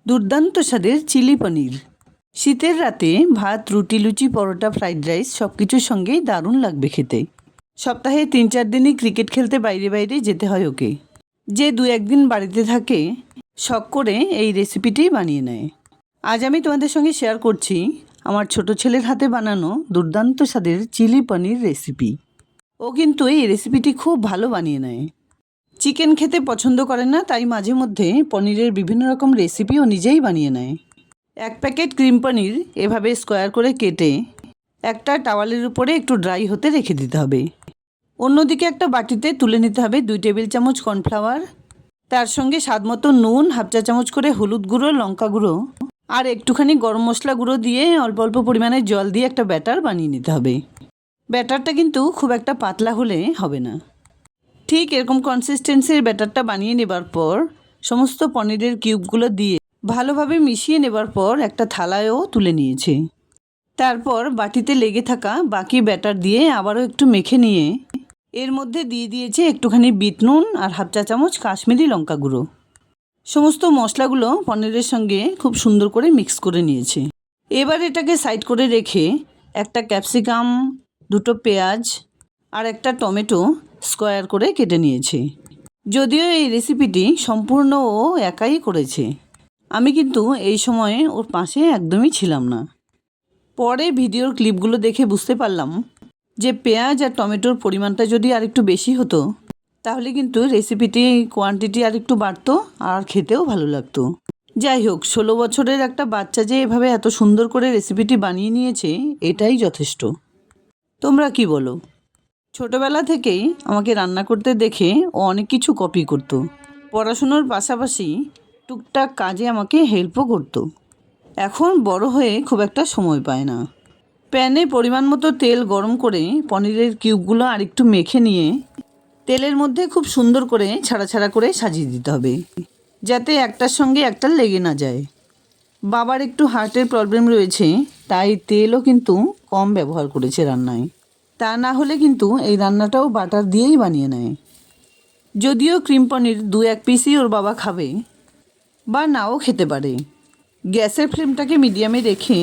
দুর্দান্ত স্বাদের চিলি পনির। শীতের রাতে ভাত, রুটি, লুচি, পরোটা, ফ্রাইড রাইস সব কিছুর সঙ্গেই দারুণ লাগবে খেতে। সপ্তাহে 3-4 দিনই ক্রিকেট খেলতে বাইরে বাইরে যেতে হয় ওকে। যে 2-1 দিন বাড়িতে থাকে শখ করে এই রেসিপিটি বানিয়ে নেয়। আজ আমি তোমাদের সঙ্গে শেয়ার করছি আমার ছোট ছেলের হাতে বানানো দুর্দান্ত স্বাদের চিলি পনির রেসিপি। ও কিন্তু এই রেসিপিটি খুব ভালো বানিয়ে নেয়। চিকেন খেতে পছন্দ করে না, তাই মাঝে মধ্যে পনিরের বিভিন্ন রকম রেসিপিও নিজেই বানিয়ে নেয়। 1 প্যাকেট ক্রিম পনির এভাবে স্কোয়ার করে কেটে একটা টাওয়ালের উপরে একটু ড্রাই হতে রেখে দিতে হবে। অন্যদিকে একটা বাটিতে তুলে নিতে হবে 2 টেবিল চামচ কর্নফ্লাওয়ার, তার সঙ্গে স্বাদ মতো নুন, হাফ চা চামচ করে হলুদ গুঁড়ো, লঙ্কা গুঁড়ো আর একটুখানি গরম মশলা গুঁড়ো দিয়ে অল্প অল্প পরিমাণে জল দিয়ে একটা ব্যাটার বানিয়ে নিতে হবে। ব্যাটারটা কিন্তু খুব একটা পাতলা হলে হবে না। ঠিক এরকম কনসিস্টেন্সির ব্যাটারটা বানিয়ে নেবার পর সমস্ত পনিরের কিউবগুলো দিয়ে ভালোভাবে মিশিয়ে নেবার পর একটা থালায়ও তুলে নিয়েছে। তারপর বাটিতে লেগে থাকা বাকি ব্যাটার দিয়ে আবারও একটু মেখে নিয়ে এর মধ্যে দিয়ে দিয়েছে একটুখানি বিট নুন আর হাফ চা চামচ কাশ্মীরি লঙ্কা গুঁড়ো। সমস্ত মশলাগুলো পনিরের সঙ্গে খুব সুন্দর করে মিক্স করে নিয়েছে। এবার এটাকে সাইড করে রেখে একটা ক্যাপসিকাম, 2টো পেঁয়াজ আর একটা টমেটো স্কোয়ার করে কেটে নিয়েছে। যদিও এই রেসিপিটি সম্পূর্ণ ও একাই করেছে, আমি কিন্তু এই সময়ে ওর পাশে একদমই ছিলাম না। পরে ভিডিওর ক্লিপগুলো দেখে বুঝতে পারলাম যে পেঁয়াজ আর টমেটোর পরিমাণটা যদি আর একটু বেশি হতো তাহলে কিন্তু রেসিপিটি কোয়ান্টিটি আর একটু বাড়তো আর খেতেও ভালো লাগতো। যাই হোক, 16 বছরের একটা বাচ্চা যে এভাবে এত সুন্দর করে রেসিপিটি বানিয়ে নিয়েছে এটাই যথেষ্ট। তোমরা কি বলো? ছোটবেলা থেকেই আমাকে রান্না করতে দেখে ও অনেক কিছু কপি করতো। পড়াশুনোর পাশাপাশি টুকটাক কাজে আমাকে হেল্পও করতো। এখন বড় হয়ে খুব একটা সময় পায় না। প্যানে পরিমাণ মতো তেল গরম করে পনিরের কিউবগুলো আরেকটু মেখে নিয়ে তেলের মধ্যে খুব সুন্দর করে ছাড়া ছাড়া করে সাজিয়ে দিতে হবে, যাতে একটার সঙ্গে একটা লেগে না যায়। বাবার একটু হার্টের প্রবলেম রয়েছে, তাই তেলও কিন্তু কম ব্যবহার করেছে রান্নায়। তা না হলে কিন্তু এই রান্নাটাও বাটার দিয়েই বানিয়ে নেয়। যদিও ক্রিম পনির 2-1 পিসই ওর বাবা খাবে বা নাও খেতে পারে। গ্যাসের ফ্লেমটাকে মিডিয়ামে রেখে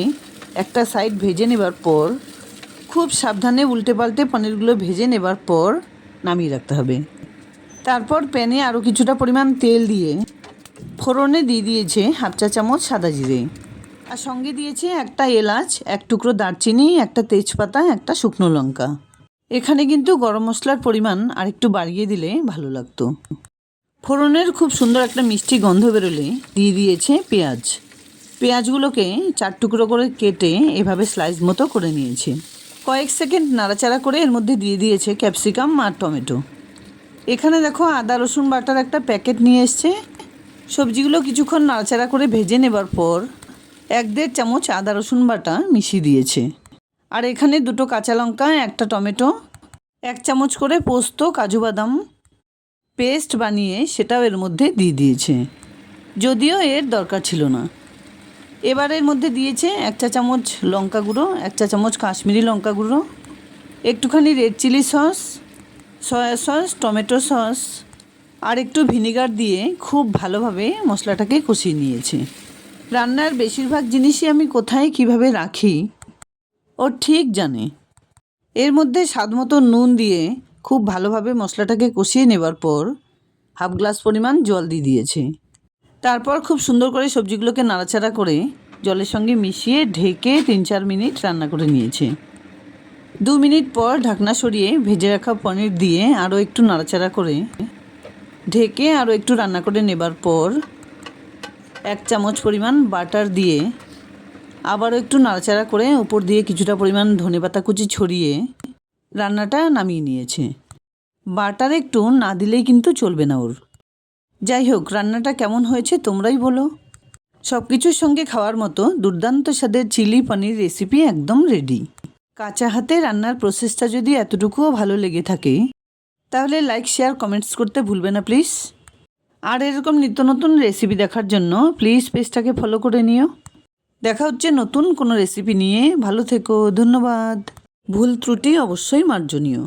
একটা সাইড ভেজে নেবার পর খুব সাবধানে উল্টে পাল্টে পনিরগুলো ভেজে নেবার পর নামিয়ে রাখতে হবে। তারপর প্যানে আরও কিছুটা পরিমাণ তেল দিয়ে ফোড়নে দিয়ে দিয়েছে হাফ চা চামচ সাদা জিরে, আর সঙ্গে দিয়েছে একটা এলাচ, 1 টুকরো দারচিনি, একটা তেজপাতা, একটা শুকনো লঙ্কা। এখানে কিন্তু গরম মশলার পরিমাণ আরেকটু বাড়িয়ে দিলে ভালো লাগতো। ফোড়নের খুব সুন্দর একটা মিষ্টি গন্ধ বেরোলে দিয়ে দিয়েছে পেঁয়াজ। পেঁয়াজগুলোকে 4 টুকরো করে কেটে এভাবে স্লাইস মতো করে নিয়েছে। কয়েক সেকেন্ড নাড়াচাড়া করে এর মধ্যে দিয়ে দিয়েছে ক্যাপসিকাম আর টমেটো। এখানে দেখো আদা রসুন বাটার একটা প্যাকেট নিয়ে এসছে। সবজিগুলো কিছুক্ষণ নাড়াচাড়া করে ভেজে নেবার পর 1-1.5 চামচ আদা রসুন বাটা মিশিয়ে দিয়েছে। আর এখানে 2টো কাঁচা লঙ্কা, একটা টমেটো, 1 চামচ করে পোস্ত, কাজু বাদাম পেস্ট বানিয়ে সেটাও এর মধ্যে দিয়ে দিয়েছে, যদিও এর দরকার ছিল না। এবার এর মধ্যে দিয়েছে 1 চা চামচ লঙ্কা গুঁড়ো, 1 চা চামচ কাশ্মীরি লঙ্কা গুঁড়ো, একটুখানি red chilli sauce, soya sauce, tomato sauce আর একটু ভিনেগার দিয়ে খুব ভালোভাবে মশলাটাকে কষিয়ে নিয়েছে। রান্নার বেশিরভাগ জিনিসই আমি কোথায় কিভাবে রাখি ও ঠিক জানে। এর মধ্যে স্বাদ মতো নুন দিয়ে খুব ভালোভাবে মশলাটাকে কষিয়ে নেবার পর হাফ গ্লাস পরিমাণ জল দিয়ে দিয়েছে। তারপর খুব সুন্দর করে সবজিগুলোকে নাড়াচাড়া করে জলের সঙ্গে মিশিয়ে ঢেকে 3-4 মিনিট রান্না করে নিয়েছে। 2 মিনিট পর ঢাকনা সরিয়ে ভেজে রাখা পনির দিয়ে আরও একটু নাড়াচাড়া করে ঢেকে আরও একটু রান্না করে নেবার পর 1 চামচ পরিমাণ বাটার দিয়ে আবারও একটু নাড়াচাড়া করে উপর দিয়ে কিছুটা পরিমাণ ধনেপাতা কুচি ছড়িয়ে রান্নাটা নামিয়ে নিয়েছে। বাটার একটু না দিলেই কিন্তু চলবে না ওর। যাই হোক, রান্নাটা কেমন হয়েছে তোমরাই বলো। সব কিছুর সঙ্গে খাওয়ার মতো দুর্দান্ত স্বাদের চিলি পনির রেসিপি একদম রেডি। কাঁচা হাতে রান্নার প্রসেসটা যদি এতটুকুও ভালো লেগে থাকে তাহলে লাইক, শেয়ার, কমেন্টস করতে ভুলবে না প্লিজ। আর এরকম নিত্য নতুন রেসিপি দেখার জন্য প্লিজ পেজটাকে ফলো করে নিও। দেখা হচ্ছে নতুন কোনো রেসিপি নিয়ে। ভালো থেকো, ধন্যবাদ। ভুল ত্রুটি অবশ্যই মার্জনীয়।